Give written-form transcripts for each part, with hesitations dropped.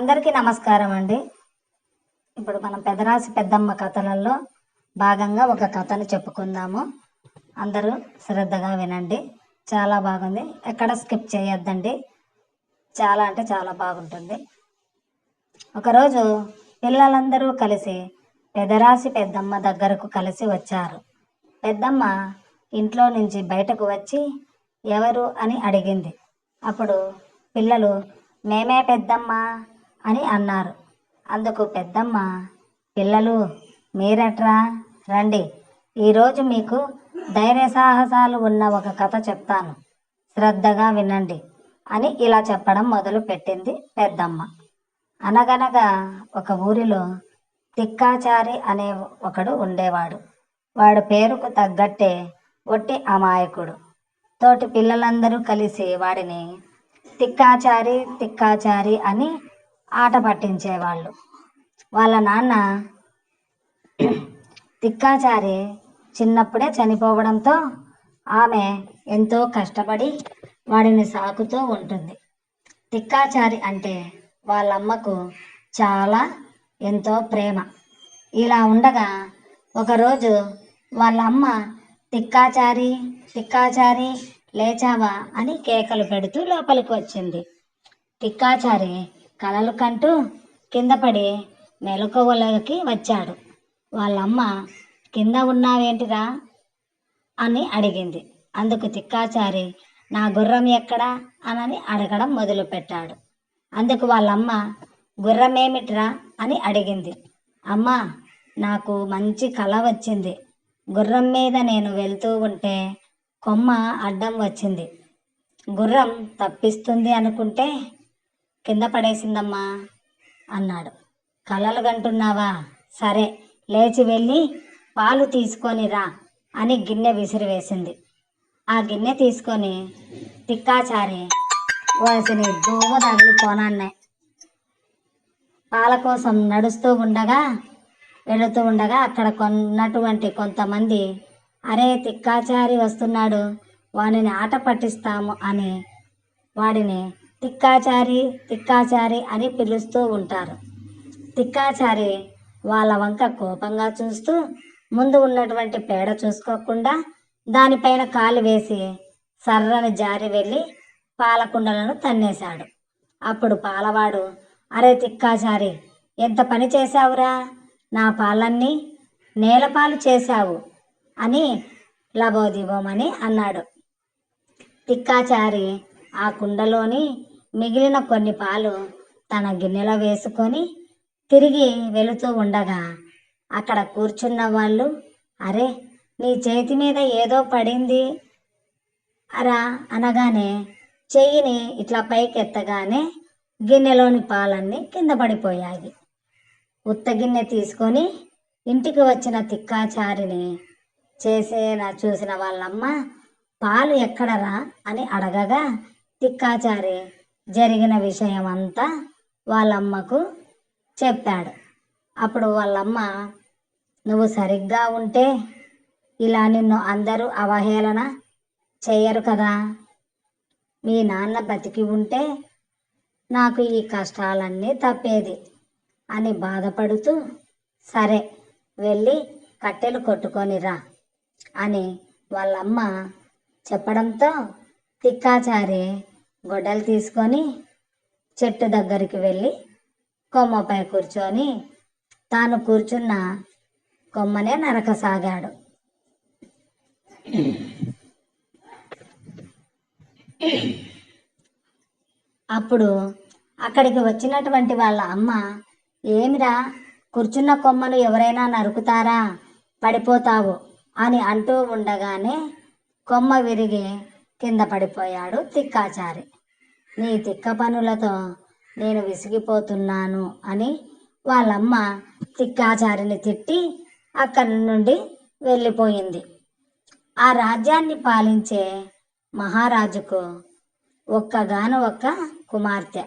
అందరికీ నమస్కారం అండి. ఇప్పుడు మనం పెదరాసి పెద్దమ్మ కథలలో భాగంగా ఒక కథను చెప్పుకుందాము. అందరూ శ్రద్ధగా వినండి. చాలా బాగుంది, ఎక్కడ స్కిప్ చేయొద్దండి. చాలా అంటే చాలా బాగుంటుంది. ఒకరోజు పిల్లలందరూ కలిసి పెదరాసి పెద్దమ్మ దగ్గరకు కలిసి వచ్చారు. పెద్దమ్మ ఇంట్లో నుంచి బయటకు వచ్చి ఎవరు అని అడిగింది. అప్పుడు పిల్లలు మేమే పెద్దమ్మ అని అన్నారు. అందుకు పెద్దమ్మ, పిల్లలు మీరట్రా రండి, ఈరోజు మీకు ధైర్య సాహసాలు ఉన్న ఒక కథ చెప్తాను, శ్రద్ధగా వినండి అని ఇలా చెప్పడం మొదలు పెట్టింది పెద్దమ్మ. అనగనగా ఒక ఊరిలో తిక్కాచారి అనే ఒకడు ఉండేవాడు. వాడు పేరుకు తగ్గట్టే ఒట్టి అమాయకుడు. తోటి పిల్లలందరూ కలిసి వాడిని తిక్కాచారి తిక్కాచారి అని ఆట పట్టించేవాళ్ళు. వాళ్ళ నాన్న తిక్కాచారి చిన్నప్పుడే చనిపోవడంతో ఆమె ఎంతో కష్టపడి వాడిని సాకుతూ ఉంటుంది. తిక్కాచారి అంటే వాళ్ళమ్మకు చాలా ఎంతో ప్రేమ. ఇలా ఉండగా ఒకరోజు వాళ్ళ అమ్మ తిక్కాచారి తిక్కాచారి లేచావా అని కేకలు పెడుతూ లోపలికి వచ్చింది. తిక్కాచారి కలలు కంటూ కింద పడి మెలకువలోకి వచ్చాడు. వాళ్ళమ్మ కింద ఉన్నావేంటిరా అని అడిగింది. అందుకు తిక్కాచారి నా గుర్రం ఎక్కడా అని అడగడం మొదలుపెట్టాడు. అందుకు వాళ్ళమ్మ గుర్రమేమిట్రా అని అడిగింది. అమ్మ, నాకు మంచి కల వచ్చింది. గుర్రం మీద నేను వెళ్తూ ఉంటే కొమ్మ అడ్డం వచ్చింది. గుర్రం తప్పిస్తుంది అనుకుంటే కింద పడేసిందమ్మా అన్నాడు. కలలు గంటున్నావా? సరే, లేచి వెళ్ళి పాలు తీసుకొని రా అని గిన్నె విసిరివేసింది. ఆ గిన్నె తీసుకొని తిక్కాచారి వాసిని దోవ తగిలిపోనాన్నే పాల కోసం వెళుతూ ఉండగా అక్కడ కొన్నటువంటి కొంతమంది, అరే తిక్కాచారి వస్తున్నాడు, వాడిని ఆట పట్టిస్తాము అని వాడిని తిక్కాచారి తిక్కాచారి అని పిలుస్తూ ఉంటారు. తిక్కాచారి వాళ్ళ వంక కోపంగా చూస్తూ ముందు ఉన్నటువంటి పేడ చూసుకోకుండా దానిపైన కాలు వేసి సర్రని జారి వెళ్ళి పాలకుండలను తన్నేశాడు. అప్పుడు పాలవాడు, అరే తిక్కాచారి, ఎంత పని చేశావురా, నా పాలన్నీ నేలపాలు చేశావు అని లబోదిబోమని అన్నాడు. తిక్కాచారి ఆ కుండలోని మిగిలిన కొన్ని పాలు తన గిన్నెలో వేసుకొని తిరిగి వెళుతూ ఉండగా అక్కడ కూర్చున్న వాళ్ళు, అరే నీ చేతి మీద ఏదో పడింది అరా అనగానే చెయ్యిని ఇట్లా పైకెత్తగానే గిన్నెలోని పాలన్నీ కింద పడిపోయాయి. ఉత్త గిన్నె తీసుకొని ఇంటికి వచ్చిన తిక్కాచారిని చూసిన వాళ్ళమ్మ పాలు ఎక్కడరా అని అడగగా తిక్కాచారి జరిగిన విషయం అంతా వాళ్ళమ్మకు చెప్పాడు. అప్పుడు వాళ్ళమ్మ, నువ్వు సరిగ్గా ఉంటే ఇలా నిన్ను అందరూ అవహేళన చేయరు కదా, మీ నాన్న బతికి ఉంటే నాకు ఈ కష్టాలన్నీ తప్పేది అని బాధపడుతూ, సరే వెళ్ళి కట్టెలు కొట్టుకొని రా అని వాళ్ళమ్మ చెప్పడంతో తిక్కాచారి గొడ్డలు తీసుకొని చెట్టు దగ్గరికి వెళ్ళి కొమ్మపై కూర్చొని తాను కూర్చున్న కొమ్మనే నరకసాగాడు. అప్పుడు అక్కడికి వచ్చినటువంటి వాళ్ళ అమ్మ, ఏమిరా, కూర్చున్న కొమ్మను ఎవరైనా నరుకుతారా, పడిపోతావు అని అంటూ ఉండగానే కొమ్మ విరిగి కింద పడిపోయాడు తిక్కాచారి. నీ తిక్క పనులతో నేను విసిగిపోతున్నాను అని వాళ్ళమ్మ తిక్కాచారిని తిట్టి అక్కడి నుండి వెళ్ళిపోయింది. ఆ రాజ్యాన్ని పాలించే మహారాజుకు ఒక్క కుమార్తె.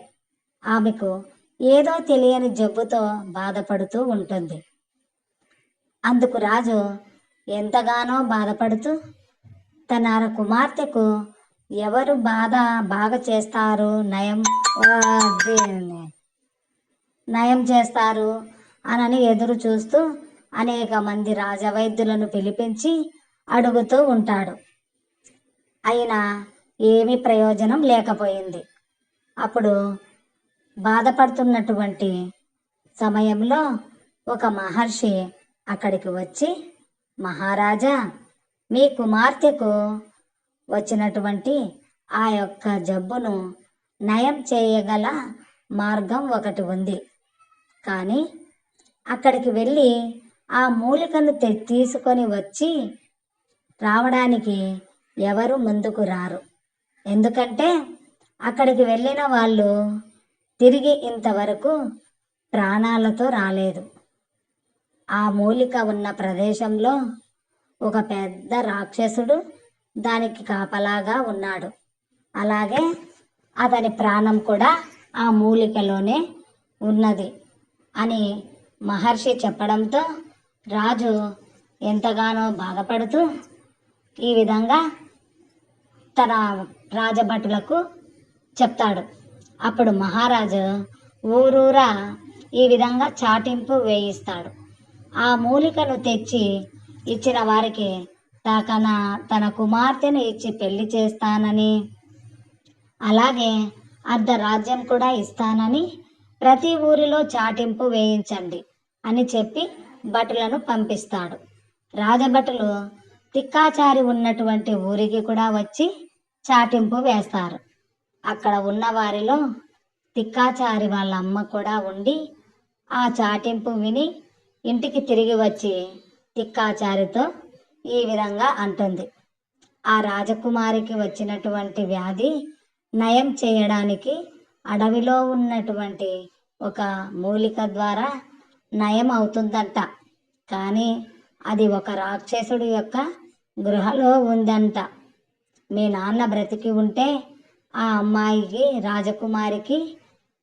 ఆమెకు ఏదో తెలియని జబ్బుతో బాధపడుతూ ఉంటుంది. అందుకు రాజు ఎంతగానో బాధపడుతూ తన కుమార్తెకు ఎవరు బాగా చేస్తారు నయం నయం చేస్తారు అనని ఎదురు చూస్తూ అనేక మంది రాజవైద్యులను పిలిపించి అడుగుతూ ఉంటాడు. అయినా ఏమీ ప్రయోజనం లేకపోయింది. అప్పుడు బాధపడుతున్నటువంటి సమయంలో ఒక మహర్షి అక్కడికి వచ్చి, మహారాజా, మీ కుమార్తెకు వచ్చినటువంటి ఆ యొక్క జబ్బును నయం చేయగల మార్గం ఒకటి ఉంది. కానీ అక్కడికి వెళ్ళి ఆ మూలికను తీసుకొని వచ్చి రావడానికి ఎవరు ముందుకు రారు. ఎందుకంటే అక్కడికి వెళ్ళిన వాళ్ళు తిరిగి ఇంతవరకు ప్రాణాలతో రాలేదు. ఆ మూలిక ఉన్న ప్రదేశంలో ఒక పెద్ద రాక్షసుడు దానికి కాపలాగా ఉన్నాడు. అలాగే అతని ప్రాణం కూడా ఆ మూలికలోనే ఉన్నది అని మహర్షి చెప్పడంతో రాజు ఎంతగానో బాధపడుతూ ఈ విధంగా తన రాజభటులకు చెప్తాడు. అప్పుడు మహారాజు ఊరూరా ఈ విధంగా చాటింపు వేయిస్తాడు. ఆ మూలికను తెచ్చి ఇచ్చిన వారికి తన కుమార్తెను ఇచ్చి పెళ్లి చేస్తానని, అలాగే అర్ధ రాజ్యం కూడా ఇస్తానని ప్రతి ఊరిలో చాటింపు వేయించండి అని చెప్పి భటులను పంపిస్తాడు. రాజభటులు తిక్కాచారి ఉన్నటువంటి ఊరికి కూడా వచ్చి చాటింపు వేస్తారు. అక్కడ ఉన్న వారిలో తిక్కాచారి వాళ్ళ అమ్మ కూడా ఉండి ఆ చాటింపు విని ఇంటికి తిరిగి వచ్చి తిక్కాచారితో ఈ విధంగా అంటుంది. ఆ రాజకుమారికి వచ్చినటువంటి వ్యాధి నయం చేయడానికి అడవిలో ఉన్నటువంటి ఒక మూలిక ద్వారా నయం అవుతుందంట. కానీ అది ఒక రాక్షసుడి యొక్క గృహలో ఉందంట. మీ నాన్న బ్రతికి ఉంటే ఆ అమ్మాయికి, రాజకుమారికి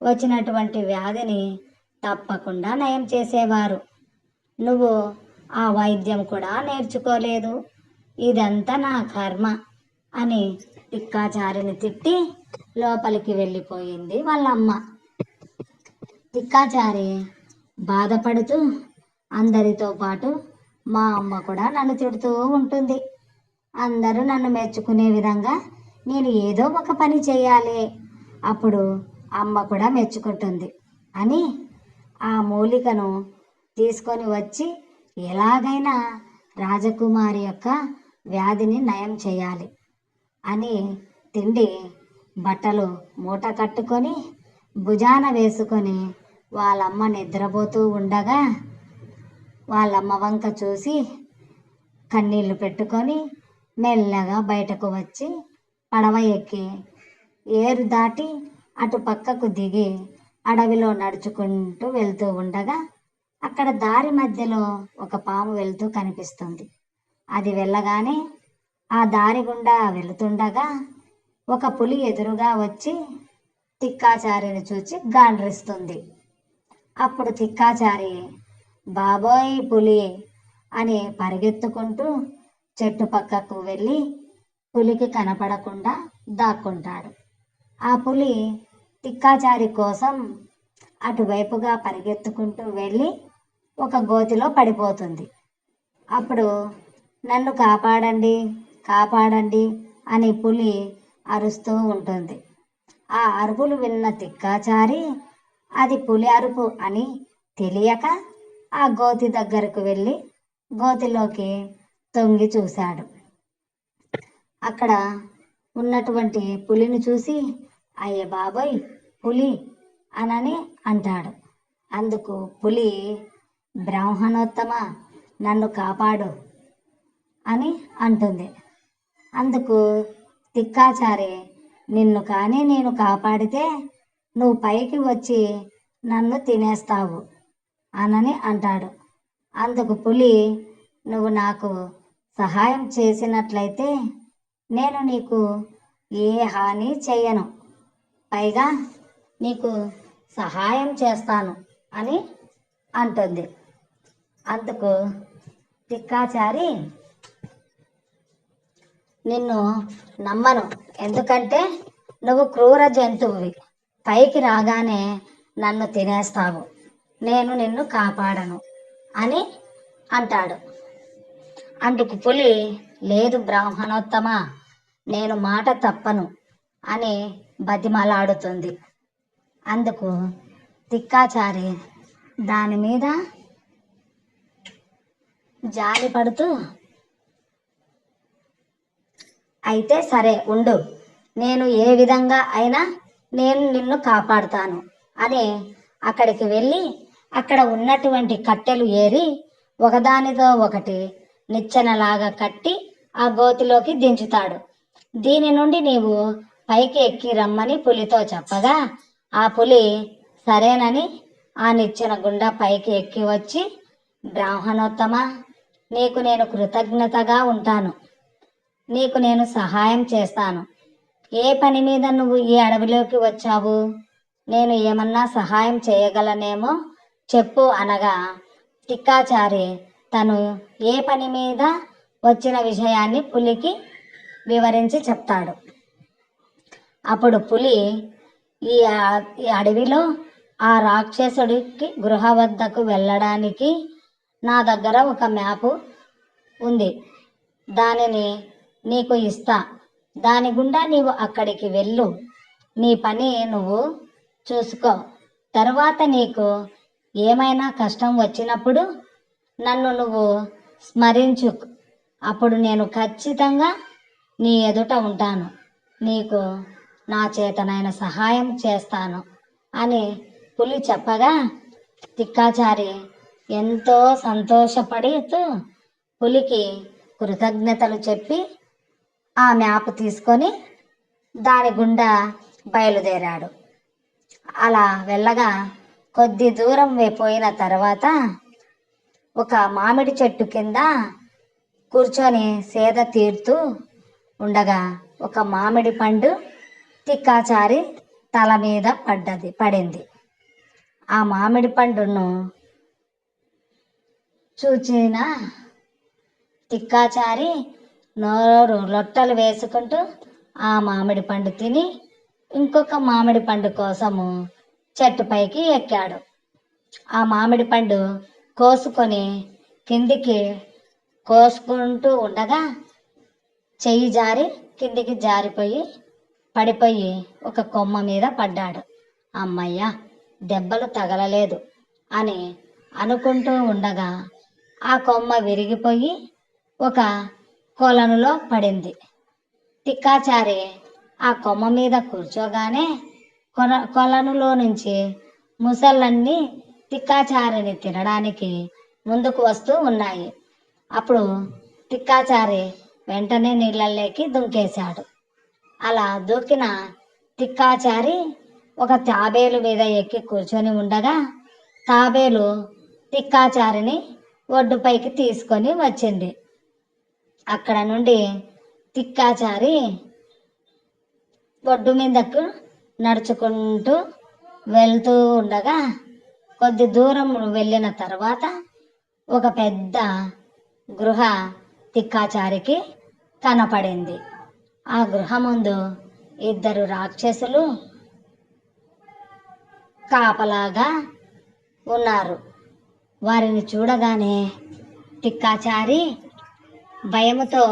వచ్చినటువంటి వ్యాధిని తప్పకుండా నయం చేసేవారు. నువ్వు ఆ వైద్యం కూడా నేర్చుకోలేదు, ఇదంతా నా కర్మ అని తిక్కాచారిని తిట్టి లోపలికి వెళ్ళిపోయింది వాళ్ళ అమ్మ. తిక్కాచారి బాధపడుతూ అందరితో పాటు మా అమ్మ కూడా నన్ను తిడుతూ ఉంటుంది, అందరూ నన్ను మెచ్చుకునే విధంగా నేను ఏదో ఒక పని చేయాలి, అప్పుడు అమ్మ కూడా మెచ్చుకుంటుంది అని ఆ మూలికను తీసుకొని వచ్చి ఎలాగైనా రాజకుమారి యొక్క వ్యాధిని నయం చేయాలి అని తిండి బట్టలు మూట కట్టుకొని భుజాన వేసుకొని వాళ్ళమ్మ నిద్రపోతూ ఉండగా వాళ్ళమ్మ వంక చూసి కన్నీళ్లు పెట్టుకొని మెల్లగా బయటకు వచ్చి పడవ ఎక్కి ఏరు దాటి అటు పక్కకు దిగి అడవిలో నడుచుకుంటూ వెళ్తూ ఉండగా అక్కడ దారి మధ్యలో ఒక పాము వెళ్తూ కనిపిస్తుంది. అది వెళ్ళగానే ఆ దారి గుండా వెళుతుండగా ఒక పులి ఎదురుగా వచ్చి తిక్కాచారిని చూచి గాండ్రిస్తుంది. అప్పుడు తిక్కాచారి బాబోయ్ పులి అని పరిగెత్తుకుంటూ చెట్టు పక్కకు వెళ్ళి పులికి కనపడకుండా దాక్కుంటాడు. ఆ పులి తిక్కాచారి కోసం అటువైపుగా పరిగెత్తుకుంటూ వెళ్ళి ఒక గోతిలో పడిపోతుంది. అప్పుడు నన్ను కాపాడండి, కాపాడండి అని పులి అరుస్తూ ఉంటుంది. ఆ అరుపులు విన్న తిక్కాచారి అది పులి అరుపు అని తెలియక ఆ గోతి దగ్గరకు వెళ్ళి గోతిలోకి తొంగి చూశాడు. అక్కడ ఉన్నటువంటి పులిని చూసి అయ్య బాబోయ్ పులి అనని అంటాడు. అందుకు పులి బ్రాహ్మణోత్తమ నన్ను కాపాడు అని అంటుంది. అందుకు తిక్కాచారి నిన్ను కానీ నేను కాపాడితే నువ్వు పైకి వచ్చి నన్ను తినేస్తావు అనని అంటాడు. అందుకు పులి నువ్వు నాకు సహాయం చేసినట్లయితే నేను నీకు ఏ హాని చెయ్యను, పైగా నీకు సహాయం చేస్తాను అని అంటుంది. అందుకు తిక్కాచారి నిన్ను నమ్మను, ఎందుకంటే నువ్వు క్రూర జంతువువి, పైకి రాగానే నన్ను తినేస్తావు నేను నిన్ను కాపాడను అని అంటాడు. అందుకు పులి, లేదు బ్రాహ్మణోత్తమ, నేను మాట తప్పను అని బతిమలాడుతుంది. అందుకు తిక్కాచారి దాని మీద జాలి పడుతూ, అయితే సరే ఉండు, నేను ఏ విధంగా అయినా నేను నిన్ను కాపాడుతాను అని అక్కడికి వెళ్ళి అక్కడ ఉన్నటువంటి కట్టెలు ఏరి ఒకదానితో ఒకటి నిచ్చెనలాగా కట్టి ఆ గోతిలోకి దించుతాడు. దీని నుండి నీవు పైకి ఎక్కి రమ్మని పులితో చెప్పగా ఆ పులి సరేనని ఆ నిచ్చెన గుండా పైకి ఎక్కి వచ్చి, బ్రాహ్మణోత్తమ, నీకు నేను కృతజ్ఞతగా ఉంటాను, నీకు నేను సహాయం చేస్తాను. ఏ పని మీద నువ్వు ఈ అడవిలోకి వచ్చావు? నేను ఏమన్నా సహాయం చేయగలనేమో చెప్పు అనగా తిక్కాచారి తను ఏ పని మీద వచ్చిన విషయాన్ని పులికి వివరించి చెప్తాడు. అప్పుడు పులి, ఈ అడవిలో ఆ రాక్షసుడికి గృహ వద్దకు వెళ్ళడానికి నా దగ్గర ఒక మ్యాపు ఉంది, దానిని నీకు ఇస్తా, దాని గుండా నీవు అక్కడికి వెళ్ళు, నీ పని నువ్వు చూసుకో, తరువాత నీకు ఏమైనా కష్టం వచ్చినప్పుడు నన్ను నువ్వు స్మరించు, అప్పుడు నేను ఖచ్చితంగా నీ ఎదుట ఉంటాను, నీకు నా చేతనైన సహాయం చేస్తాను అని పులి చెప్పగా తిక్కాచారి ఎంతో సంతోషపడుతూ పులికి కృతజ్ఞతలు చెప్పి ఆ మ్యాప్ తీసుకొని దాని గుండా బయలుదేరాడు. అలా వెళ్ళగా కొద్ది దూరం పోయిన తర్వాత ఒక మామిడి చెట్టు కింద కూర్చొని సేద తీరుతూ ఉండగా ఒక మామిడి పండు తిక్కాచారి తల మీద పడింది. ఆ మామిడి పండును చూచిన తిక్కాచారి నోరు లొట్టలు వేసుకుంటూ ఆ మామిడి పండు తిని ఇంకొక మామిడి పండు కోసము చెట్టుపైకి ఎక్కాడు. ఆ మామిడి పండు కోసుకొని కిందికి కోసుకుంటూ ఉండగా చెయ్యి జారి కిందికి జారిపోయి పడిపోయి ఒక కొమ్మ మీద పడ్డాడు. అమ్మయ్య, దెబ్బలు తగలలేదు అని అనుకుంటూ ఉండగా ఆ కొమ్మ విరిగిపోయి ఒక కొలనులో పడింది. తిక్కాచారి ఆ కొమ్మ మీద కూర్చోగానే కొలనులో నుంచి ముసళ్ళన్నీ తిక్కాచారిని తినడానికి ముందుకు వస్తూ ఉన్నాయి. అప్పుడు తిక్కాచారి వెంటనే నీళ్ళల్లోకి దుంకేశాడు. అలా దూకిన తిక్కాచారి ఒక తాబేలు మీద ఎక్కి కూర్చొని ఉండగా తాబేలు తిక్కాచారిని ఒడ్డుపైకి తీసుకొని వచ్చింది. అక్కడ నుండి తిక్కాచారి ఒడ్డు మీదకు నడుచుకుంటూ వెళ్తూ ఉండగా కొద్ది దూరం వెళ్ళిన తర్వాత ఒక పెద్ద గృహ తిక్కాచారికి కనపడింది. ఆ గృహ ముందు ఇద్దరు రాక్షసులు కాపలాగా ఉన్నారు. వారిని చూడగానే తిక్కాచారి భయముతో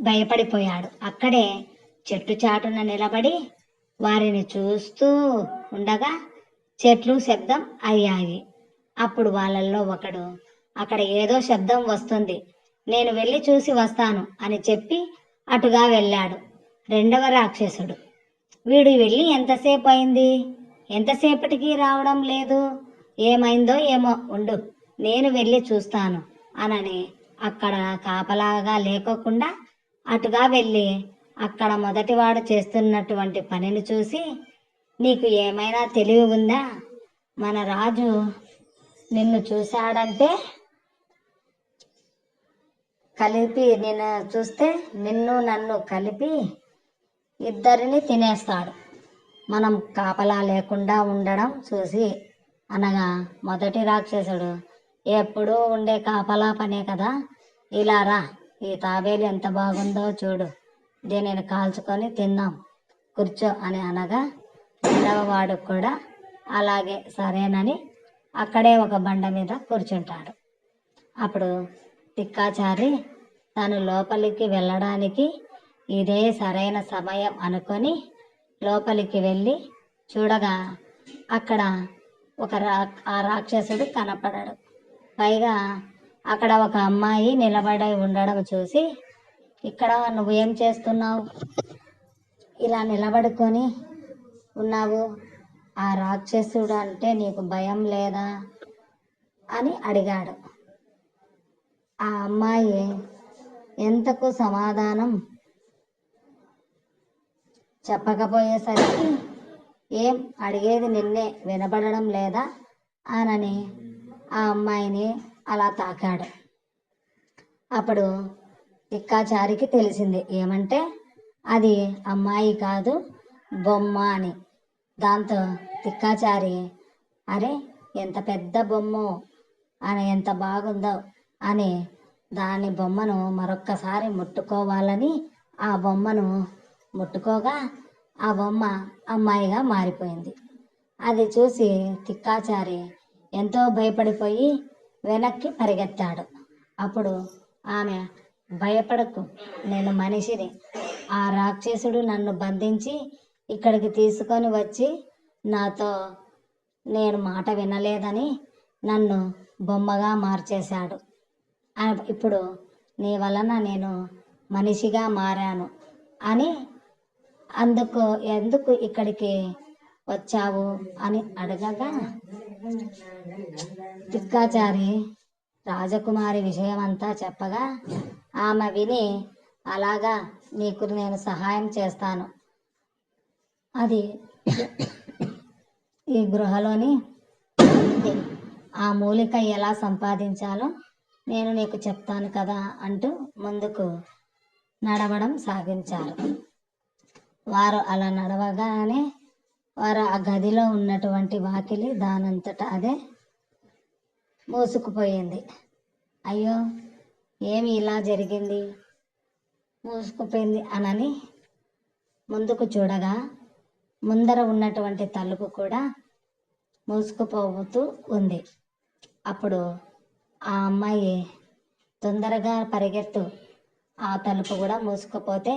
భయపడిపోయాడు. అక్కడే చెట్టు చాటున నిలబడి వారిని చూస్తూ ఉండగా చెట్లు శబ్దం అయ్యాయి. అప్పుడు వాళ్ళల్లో ఒకడు, అక్కడ ఏదో శబ్దం వస్తుంది, నేను వెళ్ళి చూసి వస్తాను అని చెప్పి అటుగా వెళ్ళాడు. రెండవ రాక్షసుడు, వీడు వెళ్ళి ఎంతసేపు అయింది, ఎంతసేపటికి రావడం లేదు, ఏమైందో ఏమో, ఉండు నేను వెళ్ళి చూస్తాను అనని అక్కడ కాపలాగా లేకోకుండా అటుగా వెళ్ళి అక్కడ మొదటివాడు చేస్తున్నటువంటి పనిని చూసి, నీకు ఏమైనా తెలివి ఉందా, మన రాజు నిన్ను చూశాడంటే కలిపి నేను చూస్తే నిన్ను నన్ను కలిపి ఇద్దరిని తినేస్తాడు, మనం కాపలా లేకుండా ఉండడం చూసి అనగా మొదటి రాక్షసుడు, ఎప్పుడూ ఉండే కాపలా పనే కదా, ఇలా రా, ఈ తాబేలు ఎంత బాగుందో చూడు, దీనిని కాల్చుకొని తిందాం, కూర్చో అని అనగా రెండవ వాడు కూడా అలాగే సరేనని అక్కడే ఒక బండ మీద కూర్చుంటాడు. అప్పుడు తిక్కాచారి తను లోపలికి వెళ్ళడానికి ఇదే సరైన సమయం అనుకొని లోపలికి వెళ్ళి చూడగా అక్కడ ఆ రాక్షసుడు కనపడాడు. పైగా అక్కడ ఒక అమ్మాయి నిలబడి ఉండడం చూసి, ఇక్కడ నువ్వేం చేస్తున్నావు, ఇలా నిలబడుకొని ఉన్నావు, ఆ రాక్షసుడు అంటే నీకు భయం లేదా అని అడిగాడు. ఆ అమ్మాయి ఎంతకు సమాధానం చెప్పకపోయేసరికి, ఏం అడిగేది నిన్నే వినబడడం లేదా అనని ఆ అమ్మాయిని అలా తాకాడు. అప్పుడు తిక్కాచారికి తెలిసింది ఏమంటే అది అమ్మాయి కాదు బొమ్మ అని. దాంతో తిక్కాచారి, అరే ఎంత పెద్ద బొమ్మో అని, ఎంత బాగుందో అని దాని బొమ్మను మరొక్కసారి ముట్టుకోవాలని ఆ బొమ్మను ముట్టుకోగా ఆ బొమ్మ అమ్మాయిగా మారిపోయింది. అది చూసి తిక్కాచారి ఎంతో భయపడిపోయి వెనక్కి పరిగెత్తాడు. అప్పుడు ఆమె, భయపడకు, నేను మనిషిని, ఆ రాక్షసుడు నన్ను బంధించి ఇక్కడికి తీసుకొని వచ్చి నాతో నేను మాట వినలేదని నన్ను బొమ్మగా మార్చేశాడు. ఇప్పుడు నీ వలన నేను మనిషిగా మారాను అని, ఎందుకు ఇక్కడికి వచ్చావు అని అడగగా తిక్కాచారి రాజకుమారి విషయమంతా చెప్పగా ఆమె విని, అలాగా, నీకు నేను సహాయం చేస్తాను, అది ఈ గృహలోని ఆ మూలిక ఎలా సంపాదించాలో నేను నీకు చెప్తాను కదా అంటూ ముందుకు నడవడం సాగించారు. వారు అలా నడవగానే వారు ఆ గదిలో ఉన్నటువంటి వాకిలి దానంతట అదే మూసుకుపోయింది. అయ్యో, ఏమి ఇలా జరిగింది, మూసుకుపోయింది అనని ముందుకు చూడగా ముందర ఉన్నటువంటి తలుపు కూడా మూసుకుపోతూ ఉంది. అప్పుడు ఆ అమ్మాయి, తొందరగా పరిగెత్తు, ఆ తలుపు కూడా మూసుకుపోతే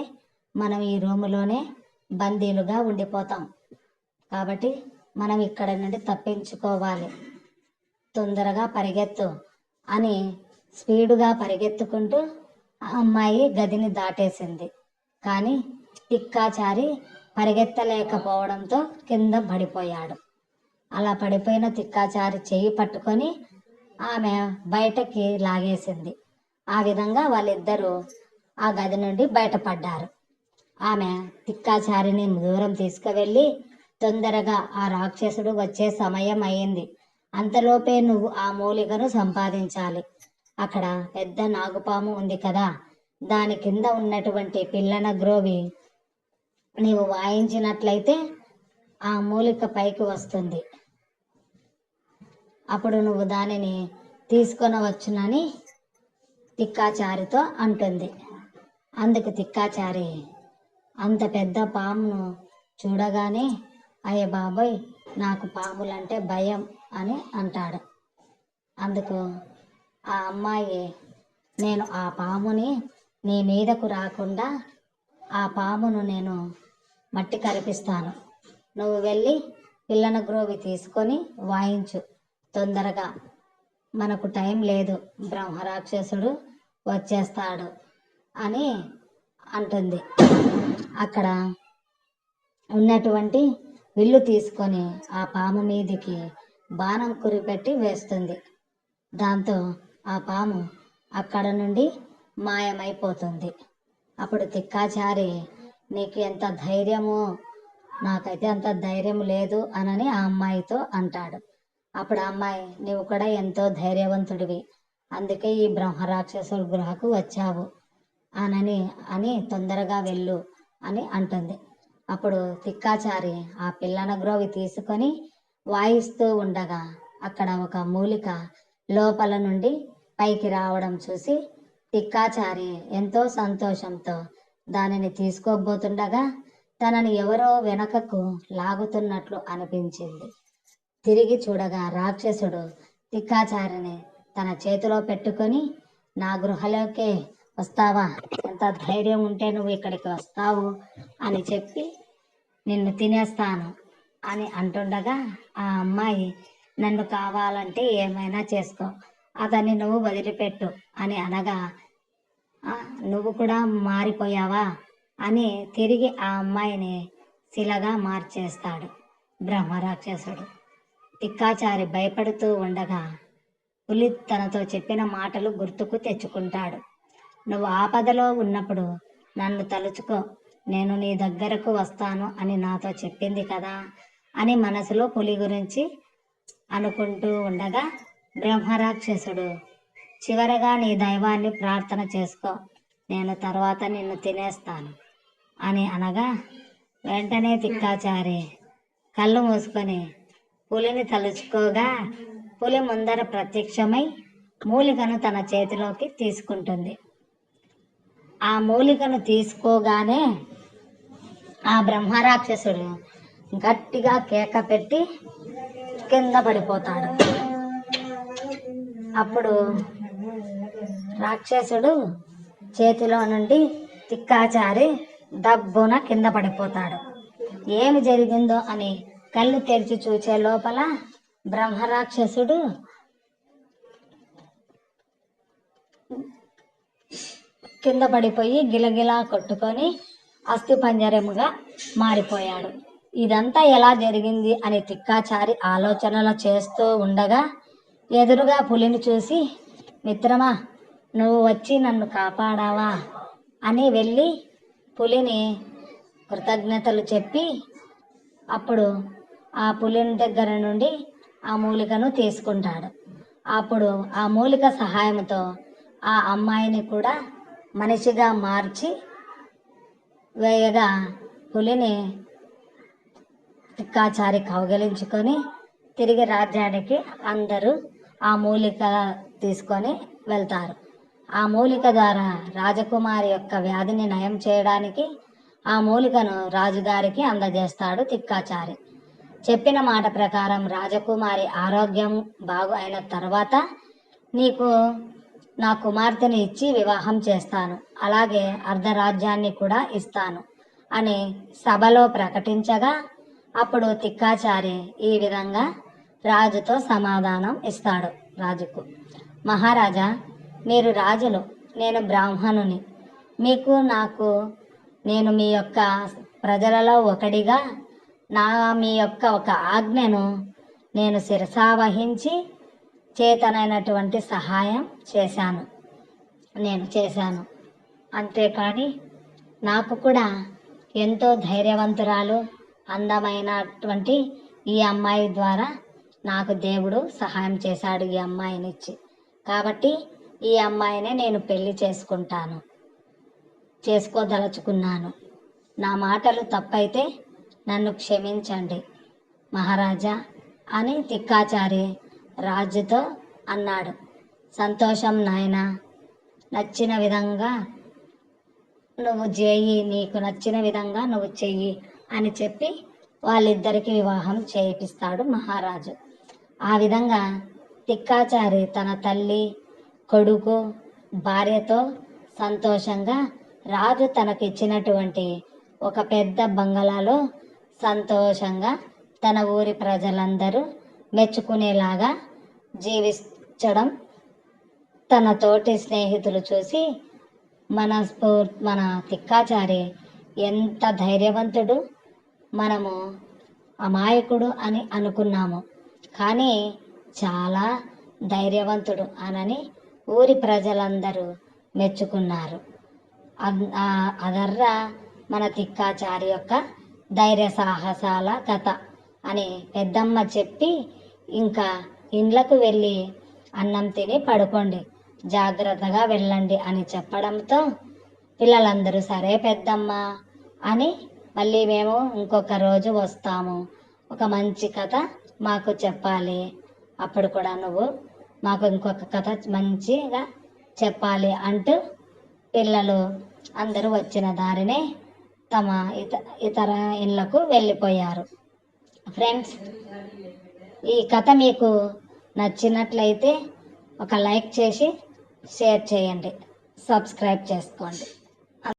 మనం ఈ రూములోనే బందీలుగా ఉండిపోతాం, కాబట్టి మనం ఇక్కడ నుండి తప్పించుకోవాలి, తొందరగా పరిగెత్తు అని స్పీడుగా పరిగెత్తుకుంటూ ఆ అమ్మాయి గదిని దాటేసింది. కానీ తిక్కాచారి పరిగెత్తలేకపోవడంతో కింద పడిపోయాడు. అలా పడిపోయిన తిక్కాచారి చెయ్యి పట్టుకొని ఆమె బయటకి లాగేసింది. ఆ విధంగా వాళ్ళిద్దరూ ఆ గది నుండి బయటపడ్డారు. ఆమె తిక్కాచారిని దూరం తీసుకువెళ్ళి, తొందరగా ఆ రాక్షసుడు వచ్చే సమయం అయింది, అంతలోపే నువ్వు ఆ మూలికను సంపాదించాలి, అక్కడ పెద్ద నాగుపాము ఉంది కదా, దాని కింద ఉన్నటువంటి పిల్లన గ్రోవి నీవు వాయించినట్లయితే ఆ మూలిక పైకి వస్తుంది, అప్పుడు నువ్వు దానిని తీసుకొనవచ్చునని తిక్కాచారితో అంటుంది. అందుకు తిక్కాచారి అంత పెద్ద పామును చూడగానే, అయ్య బాబోయ్, నాకు పాములంటే భయం అని అంటాడు. అందుకు ఆ అమ్మాయి, నేను ఆ పాముని నీ మీదకు రాకుండా ఆ పామును నేను మట్టి కరిపిస్తాను, నువ్వు వెళ్ళి పిల్లన గ్రోవి తీసుకొని వాయించు తొందరగా, మనకు టైం లేదు, బ్రహ్మరాక్షసుడు వచ్చేస్తాడు అని అంటుంది. అక్కడ ఉన్నటువంటి విల్లు తీసుకొని ఆ పాము మీదికి బాణం కురిపెట్టి వేస్తుంది. దాంతో ఆ పాము అక్కడ నుండి మాయమైపోతుంది. అప్పుడు తిక్కాచారి, నీకు ఎంత ధైర్యమో, నాకైతే అంత ధైర్యం లేదు అనని ఆ అమ్మాయితో అంటాడు. అప్పుడు ఆ అమ్మాయి, నీవు కూడా ఎంతో ధైర్యవంతుడివి, అందుకే ఈ బ్రహ్మరాక్షసుల గృహకు వచ్చావు అని తొందరగా వెళ్ళు అని అంటుంది. అప్పుడు తిక్కాచారి ఆ పిల్లన గ్రోవి తీసుకొని వాయిస్తూ ఉండగా అక్కడ ఒక మూలిక లోపల నుండి పైకి రావడం చూసి తిక్కాచారి ఎంతో సంతోషంతో దానిని తీసుకోబోతుండగా తనని ఎవరో వెనకకు లాగుతున్నట్లు అనిపించింది. తిరిగి చూడగా రాక్షసుడు తిక్కాచారిని తన చేతిలో పెట్టుకొని, నా గృహలోకి వస్తావా, ఎంత ధైర్యం ఉంటే నువ్వు ఇక్కడికి వస్తావు అని చెప్పి నిన్ను తినేస్తాను అని అంటుండగా, ఆ అమ్మాయి నన్ను కావాలంటే ఏమైనా చేసుకో, అతన్ని నువ్వు వదిలిపెట్టు అని అనగా, నువ్వు కూడా మారిపోయావా అని తిరిగి ఆ అమ్మాయిని శిలగా మార్చేస్తాడు బ్రహ్మరాక్షసుడు. తిక్కాచారి భయపడుతూ ఉండగా పులి తనతో చెప్పిన మాటలు గుర్తుకు తెచ్చుకుంటాడు. నువ్వు ఆపదలో ఉన్నప్పుడు నన్ను తలుచుకో, నేను నీ దగ్గరకు వస్తాను అని నాతో చెప్పింది కదా అని మనసులో పులి గురించి అనుకుంటూ ఉండగా, బ్రహ్మరాక్షసుడు చివరగా నీ దైవాన్ని ప్రార్థన చేసుకో, నేను తర్వాత నిన్ను తినేస్తాను అని అనగా, వెంటనే తిక్కాచారి కళ్ళు మూసుకొని పులిని తలుచుకోగా, పులి ముందర ప్రత్యక్షమై మూలికను తన చేతిలోకి తీసుకుంటుంది. ఆ మూలికను తీసుకోగానే ఆ బ్రహ్మరాక్షసుడు గట్టిగా కేక పెట్టి కింద పడిపోతాడు. అప్పుడు రాక్షసుడు చేతిలో నుండి తిక్కాచారి దబ్బున కింద పడిపోతాడు. ఏమి జరిగిందో అని కళ్ళు తెరిచి చూచే లోపల బ్రహ్మరాక్షసుడు కింద పడిపోయి గిలగిలా కొట్టుకొని అస్థిపంజరముగా మారిపోయాడు. ఇదంతా ఎలా జరిగింది అని తిక్కాచారి ఆలోచనలు చేస్తూ ఉండగా, ఎదురుగా పులిని చూసి, మిత్రమా, నువ్వు వచ్చి నన్ను కాపాడావా అని వెళ్ళి పులిని కృతజ్ఞతలు చెప్పి, అప్పుడు ఆ పులిని దగ్గర నుండి ఆ మూలికను తీసుకుంటాడు. అప్పుడు ఆ మూలిక సహాయంతో ఆ అమ్మాయిని కూడా మనిషిగా మార్చి వేయగా, పులిని తిక్కాచారి కౌగిలించుకొని తిరిగి రాజ్యానికి అందరూ ఆ మూలిక తీసుకొని వెళ్తారు. ఆ మూలిక ద్వారా రాజకుమారి యొక్క వ్యాధిని నయం చేయడానికి ఆ మూలికను రాజుగారికి అందజేస్తాడు తిక్కాచారి. చెప్పిన మాట ప్రకారం రాజకుమారి ఆరోగ్యం బాగు అయిన తర్వాత నీకు నా కుమార్తెను ఇచ్చి వివాహం చేస్తాను, అలాగే అర్ధరాజ్యాన్ని కూడా ఇస్తాను అని సభలో ప్రకటించగా, అప్పుడు తిక్కాచారి ఈ విధంగా రాజుతో సమాధానం ఇస్తాడు. రాజుకు, మహారాజా, మీరు రాజులు, నేను బ్రాహ్మణుని, మీకు నాకు నేను మీ యొక్క ప్రజలలో ఒకడిగా మీ యొక్క ఒక ఆజ్ఞను నేను శిరసావహించి చేతనైనటువంటి సహాయం చేశాను. అంతేకాని నాకు కూడా ఎంతో ధైర్యవంతురాలు, అందమైనటువంటి ఈ అమ్మాయి ద్వారా నాకు దేవుడు సహాయం చేశాడు, ఈ అమ్మాయినిచ్చి. కాబట్టి ఈ అమ్మాయినే నేను పెళ్లి చేసుకోదలుచుకున్నాను. నా మాటలు తప్పైతే నన్ను క్షమించండి మహారాజా అని తిక్కాచారి రాజుతో అన్నాడు. సంతోషం నాయనా, నచ్చిన విధంగా నువ్వు చేయి, నీకు నచ్చిన విధంగా నువ్వు చెయ్యి అని చెప్పి వాళ్ళిద్దరికి వివాహం చేయిస్తాడు మహారాజు. ఆ విధంగా తిక్కాచారి తన తల్లి, కొడుకు, భార్యతో సంతోషంగా రాజు తనకిచ్చినటువంటి ఒక పెద్ద బంగళాలో సంతోషంగా తన ఊరి ప్రజలందరూ మెచ్చుకునేలాగా జీవించడం తన తోటి స్నేహితులు చూసి మన తిక్కాచారి ఎంత ధైర్యవంతుడు, మనము అమాయకుడు అని అనుకున్నాము, కానీ చాలా ధైర్యవంతుడు అనని ఊరి ప్రజలందరూ మెచ్చుకున్నారు. అదర్రా మన తిక్కాచారి యొక్క ధైర్య సాహసాల కథ అని పెద్దమ్మ చెప్పి, ఇంకా ఇండ్లకు వెళ్ళి అన్నం తిని పడుకోండి, జాగ్రత్తగా వెళ్ళండి అని చెప్పడంతో పిల్లలందరూ సరే పెద్దమ్మ అని, మళ్ళీ మేము ఇంకొక రోజు వస్తాము, ఒక మంచి కథ మాకు చెప్పాలి, అప్పుడు కూడా నువ్వు మాకు ఇంకొక కథ మంచిగా చెప్పాలి అంటూ పిల్లలు అందరూ వచ్చిన దారినే తమ ఇతర ఇళ్ళకు వెళ్ళిపోయారు. ఫ్రెండ్స్, ఈ కథ మీకు నచ్చినట్లయితే ఒక లైక్ చేసి షేర్ చేయండి, సబ్స్క్రైబ్ చేసుకోండి.